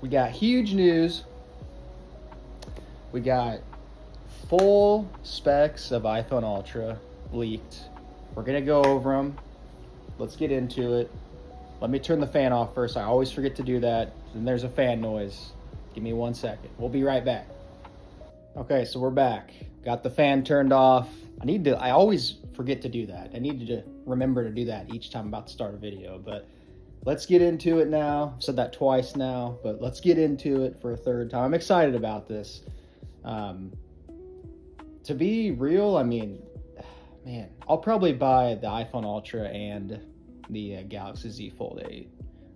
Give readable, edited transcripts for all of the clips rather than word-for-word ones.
We got huge news. We got full specs of iPhone Ultra leaked. We're going to go over them. Let's get into it. Let me turn the fan off first. I always forget to do that. And there's a fan noise. Give me 1 second. We'll be right back. Okay, so we're back. Got the fan turned off. I always forget to do that. I need to remember to do that each time I'm about to start a video. But let's get into it now. I've said that twice now, but let's get into it for a third time. I'm excited about this. To be real, I mean, man, I'll probably buy the iPhone Ultra and the Galaxy Z Fold 8.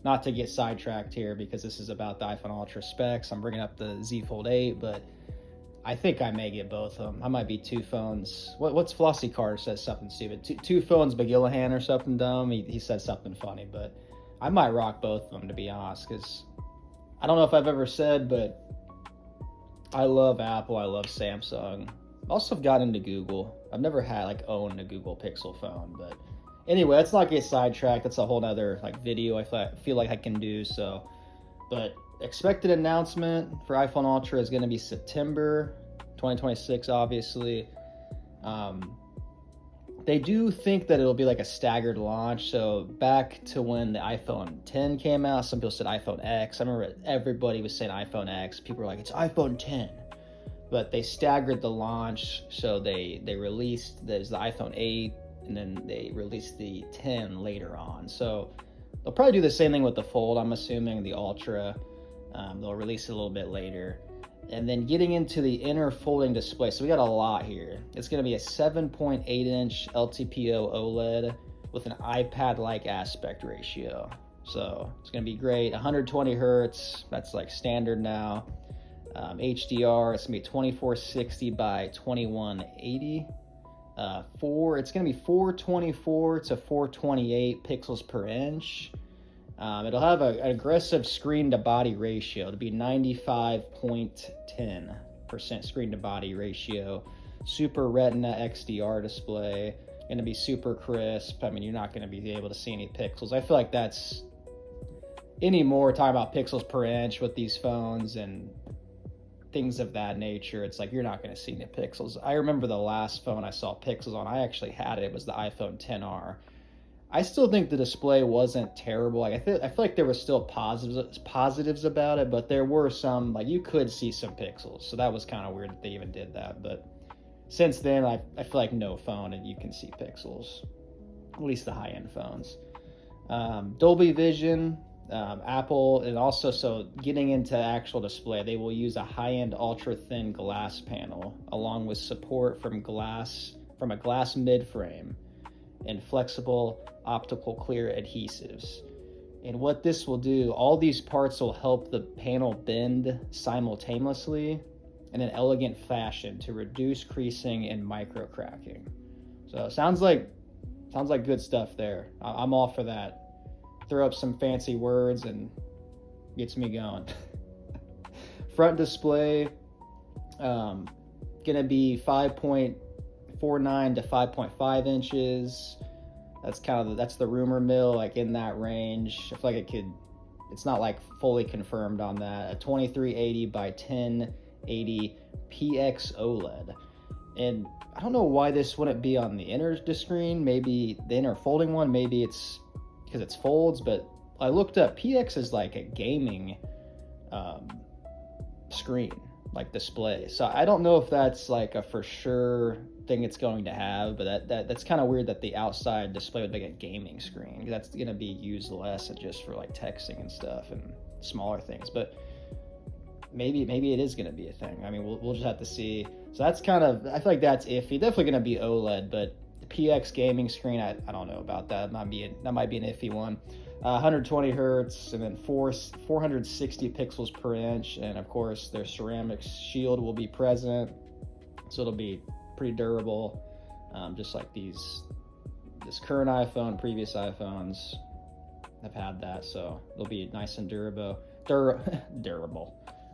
Not to get sidetracked here because this is about the iPhone Ultra specs. I'm bringing up the Z Fold 8, but I think I may get both of them. I might be two phones. What's Flossie Carter says something stupid? Two phones McGillihan or something dumb. He said something funny, but I might rock both of them, to be honest, because I don't know if I've ever said, but I love Apple. I love Samsung. Also have gotten into Google. I've never owned a Google Pixel phone, but anyway, let's not get sidetracked. That's a whole nother video I feel like I can do. So, but expected announcement for iPhone Ultra is going to be September 2026, obviously. They do think that it'll be like a staggered launch. So back to when the iPhone 10 came out, some people said iPhone X. I remember everybody was saying iPhone X. People were like, it's iPhone 10. But they staggered the launch. So they released, there's the iPhone 8, and then they released the 10 later on. So they'll probably do the same thing with the Fold, I'm assuming, the Ultra. They'll release it a little bit later. And then getting into the inner folding display. So we got a lot here. It's going to be a 7.8 inch LTPO OLED with an iPad-like aspect ratio. So it's going to be great. 120 hertz, that's like standard now. HDR, it's going to be 2460 by 2180. It's going to be 424 to 428 pixels per inch. It'll have an aggressive screen-to-body ratio. It'll be 95.10% screen-to-body ratio. Super Retina XDR display. Going to be super crisp. I mean, you're not going to be able to see any pixels. I feel like that's anymore talking about pixels per inch with these phones and things of that nature. It's like you're not going to see any pixels. I remember the last phone I saw pixels on. I actually had it. It was the iPhone XR. I still think the display wasn't terrible. I feel like there were still positives about it, but there were some, you could see some pixels. So that was kind of weird that they even did that. But since then, I feel like no phone and you can see pixels, at least the high-end phones. Dolby Vision, Apple, and also, so getting into actual display, they will use a high-end ultra-thin glass panel along with support from a glass mid-frame and flexible optical clear adhesives. And what this will do, all these parts will help the panel bend simultaneously in an elegant fashion to reduce creasing and micro cracking. So sounds like good stuff there. I'm all for that. Throw up some fancy words and gets me going. Front display, gonna be 5.49 to 5.5 inches. That's the rumor mill, in that range. I feel like it's not fully confirmed on that. A 2380 by 1080 PX OLED. And I don't know why this wouldn't be on the inner screen, maybe the inner folding one, maybe it's because it's folds, but I looked up, PX is like a gaming screen, display. So I don't know if that's a for sure thing it's going to have, but that's kind of weird that the outside display would be a gaming screen. That's going to be used less and just for texting and stuff and smaller things. But maybe it is going to be a thing. I mean, we'll just have to see. So that's I feel like that's iffy. Definitely going to be OLED, but the PX gaming screen, I don't know about that. That might be an iffy one. 120 hertz, and then 460 pixels per inch, and of course their ceramic shield will be present, so it'll be pretty durable, just like this current iPhone. Previous iPhones have had that, so it'll be nice and durable.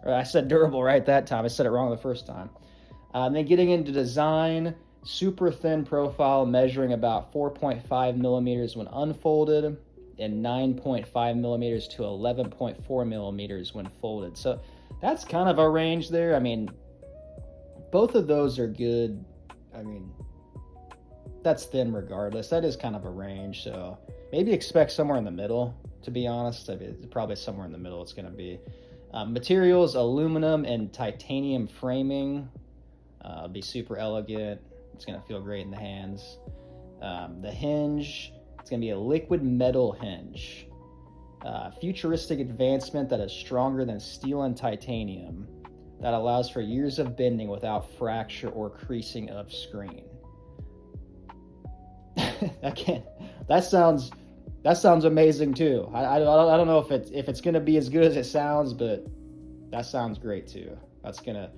I said durable right that time. I said it wrong the first time. Then getting into design, super thin profile, measuring about 4.5 millimeters when unfolded, and 9.5 millimeters to 11.4 millimeters when folded. So that's kind of a range there. I mean, both of those are good. I mean, that's thin regardless. That is kind of a range. So maybe expect somewhere in the middle, to be honest. I mean, it's probably somewhere in the middle it's going to be. Materials, aluminum and titanium framing. Be super elegant. It's going to feel great in the hands. The hinge, it's going to be a liquid metal hinge. Futuristic advancement that is stronger than steel and titanium, that allows for years of bending without fracture or creasing of screen. That sounds amazing too. I don't know if it's gonna be as good as it sounds, but that sounds great too. That's gonna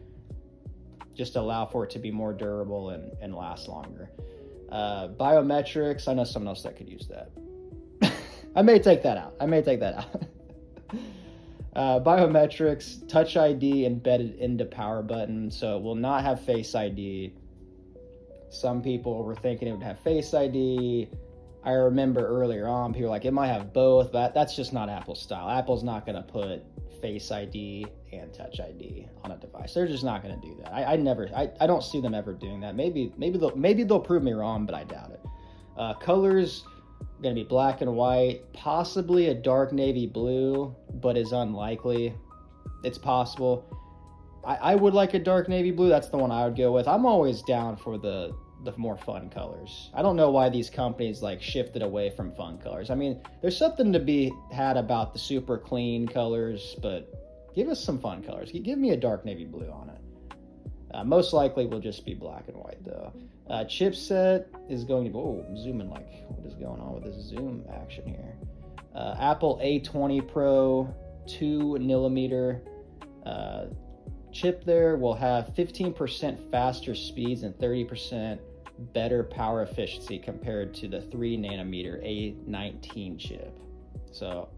just allow for it to be more durable and last longer. Biometrics, I know someone else that could use that. I may take that out. Biometrics, Touch ID embedded into power button, so it will not have Face ID. Some people were thinking it would have Face ID. I remember earlier on, people were like, it might have both, but that's just not Apple's style. Apple's not going to put Face ID and Touch ID on a device. They're just not going to do that. I don't see them ever doing that. Maybe they'll prove me wrong, but I doubt it. Colors, going to be black and white, possibly a dark navy blue, but is unlikely. It's possible. I would like a dark navy blue. That's the one I would go with. I'm always down for the more fun colors. I don't know why these companies like shifted away from fun colors. I mean, there's something to be had about the super clean colors, but give us some fun colors. Give me a dark navy blue on it. Most likely will just be black and white though. Chipset is going to be, I'm zooming, like what is going on with this zoom action here? Apple A20 Pro 2mm chip there will have 15% faster speeds and 30% better power efficiency compared to the 3nm A19 chip. So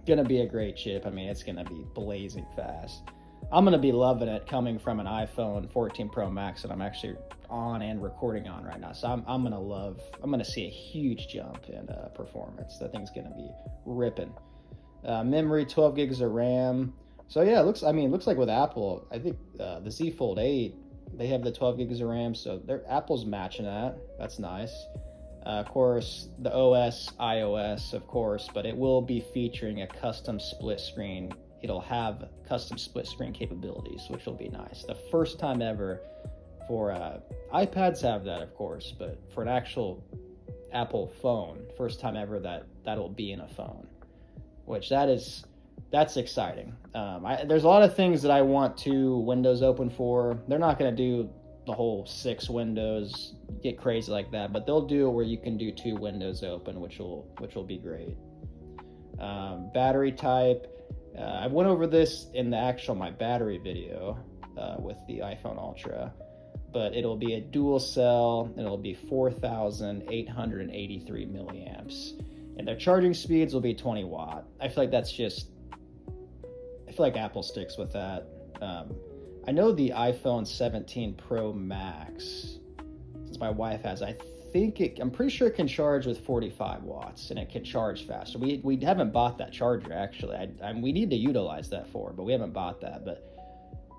gonna be a great chip. I mean, it's gonna be blazing fast. I'm gonna be loving it coming from an iPhone 14 Pro Max that I'm actually on and recording on right now. So I'm gonna see a huge jump in performance. That thing's gonna be ripping. Memory, 12 gigs of RAM. So yeah, it looks like with Apple, I think the Z Fold 8, they have the 12 gigs of RAM, so Apple's matching that. That's nice. Of course, the OS, iOS, of course, but it will be featuring a custom split screen. It'll have custom split screen capabilities, which will be nice. The first time ever for iPads have that, of course, but for an actual Apple phone, first time ever that'll be in a phone, which that's exciting. There's a lot of things that I want to Windows Open for. They're not going to do the whole 6 windows, get crazy like that, but they'll do it where you can do 2 windows open, which will be great. Battery type, I went over this in my battery video with the iPhone Ultra, but it'll be a dual cell, and it'll be 4,883 milliamps, and their charging speeds will be 20 watt. I feel like Apple sticks with that. I know the iPhone 17 Pro Max, since my wife has, I'm pretty sure it can charge with 45 watts, and it can charge faster. We haven't bought that charger, actually. We need to utilize that but we haven't bought that. But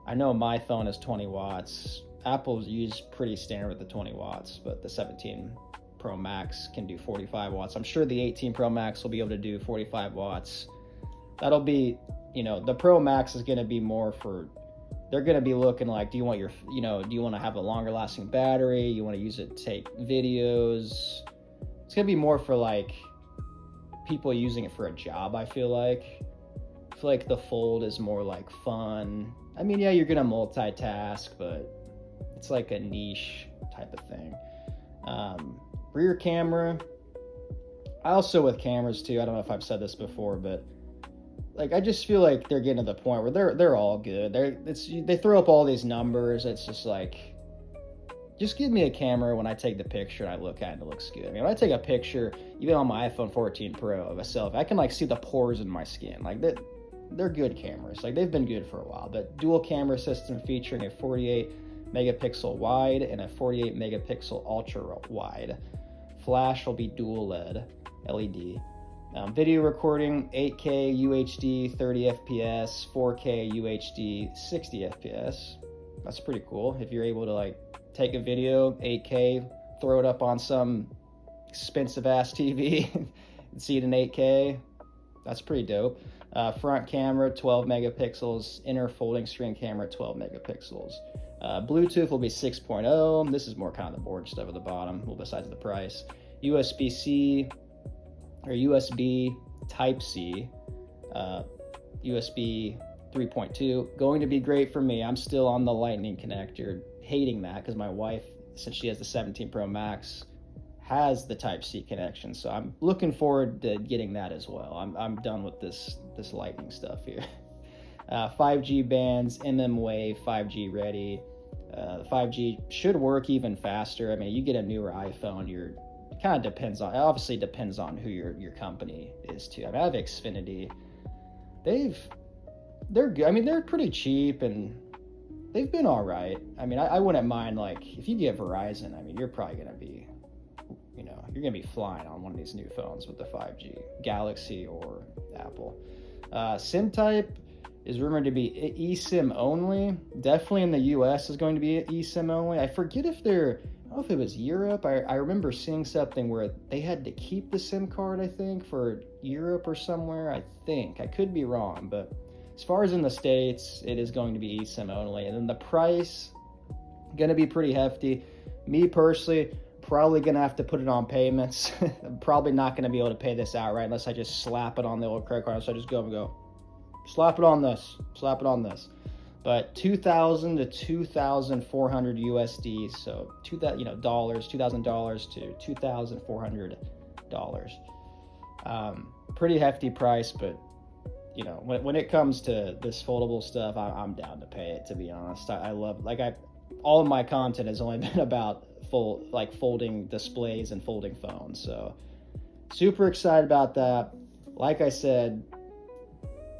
I know my phone is 20 watts. Apple's used pretty standard with the 20 watts, but the 17 Pro Max can do 45 watts. I'm sure the 18 Pro Max will be able to do 45 watts. That'll be, the Pro Max is going to be more for, they're going to be looking like, do you want to have a longer lasting battery? You want to use it to take videos? It's going to be more for like people using it for a job, I feel like. I feel like the Fold is more like fun. I mean, yeah, you're going to multitask, but it's like a niche type of thing. Rear camera. I also, with cameras too, I don't know if I've said this before, but like, I just feel like they're getting to the point where they're all good. They throw up all these numbers. It's just like, just give me a camera when I take the picture and I look at it and it looks good. I mean, when I take a picture, even on my iPhone 14 Pro of a selfie, I can like see the pores in my skin. Like they're good cameras. Like, they've been good for a while. But dual camera system featuring a 48 megapixel wide and a 48 megapixel ultra wide. Flash will be dual LED. Video recording, 8K UHD 30 FPS, 4K UHD 60 FPS. That's pretty cool. If you're able to like take a video, 8K, throw it up on some expensive ass TV and see it in 8K, that's pretty dope. Front camera, 12 megapixels, inner folding screen camera, 12 megapixels. Bluetooth will be 6.0. This is more kind of the board stuff at the bottom, well, besides the price. USB-C or USB Type-C, USB 3.2, going to be great for me. I'm still on the Lightning connector, hating that because my wife, since she has the 17 Pro Max, has the Type-C connection, so I'm looking forward to getting that as well. I'm done with this Lightning stuff here. 5G bands, mmWave, 5G ready. 5G should work even faster. I mean, you get a newer iPhone, it kind of depends on, it obviously depends on who your company is too. I mean, I have Xfinity. They're good. I mean, they're pretty cheap and they've been all right. I mean, I wouldn't mind, like, if you get Verizon, I mean, you're probably going to be, you're going to be flying on one of these new phones with the 5G, Galaxy or Apple. SIM type is rumored to be eSIM only. Definitely in the US is going to be eSIM only. I forget if I don't know if it was Europe. I remember seeing something where they had to keep the SIM card, I think, for Europe or somewhere. I think. I could be wrong, but as far as in the States, it is going to be eSIM only. And then the price, going to be pretty hefty. Me personally, probably going to have to put it on payments. I'm probably not going to be able to pay this outright unless I just slap it on the old credit card. So I just go, slap it on this, slap it on this. But $2,000 to $2,400 USD, so $2,000 to $2,400. Pretty hefty price, but when it comes to this foldable stuff, I'm down to pay it. To be honest, I love all of my content has only been about folding displays and folding phones. So super excited about that. Like I said,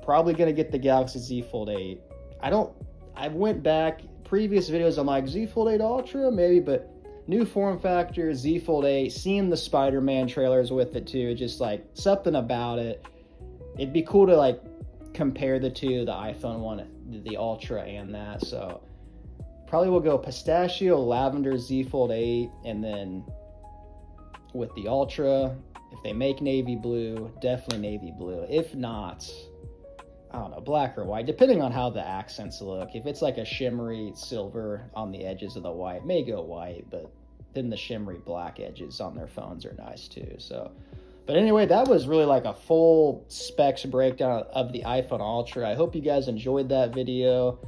probably gonna get the Galaxy Z Fold 8. I went back previous videos, I'm like, Z Fold 8 Ultra maybe, but new form factor, Z Fold 8, seeing the Spider-Man trailers with it too, just like something about it. It'd be cool to like compare the two, the iPhone one, the Ultra and that. So probably will go pistachio, lavender, Z Fold 8, and then with the Ultra, if they make navy blue, definitely navy blue. If not, I don't know, black or white, depending on how the accents look. If it's like a shimmery silver on the edges of the white, may go white, but then the shimmery black edges on their phones are nice too. So, but anyway, that was really like a full specs breakdown of the iPhone Ultra. I hope you guys enjoyed that video.